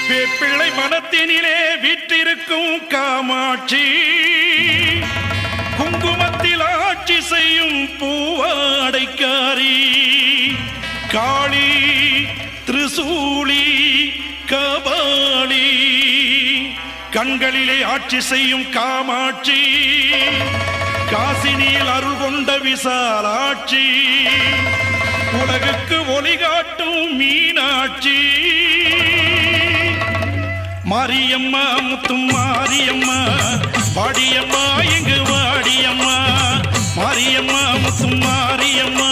வேப்பிள்ளை மனத்தினிலே வீற்றிருக்கும் காமாட்சி, குங்குமத்தில் ஆட்சி செய்யும் பூவாடைக்காரி, காளி திரிசூலி கபாலி, கண்களிலே ஆட்சி செய்யும் காமாட்சி, காசினியில் அருள் கொண்ட விசாலாட்சி, உலகுக்கு ஒளிகாட்டும் மீனாட்சி. மாரியம்மா முத்தும் மாரியம்மா, வாடியம்மா எங்கு வாடியம்மா, மாரியம்மா முத்தும் மாரியம்மா,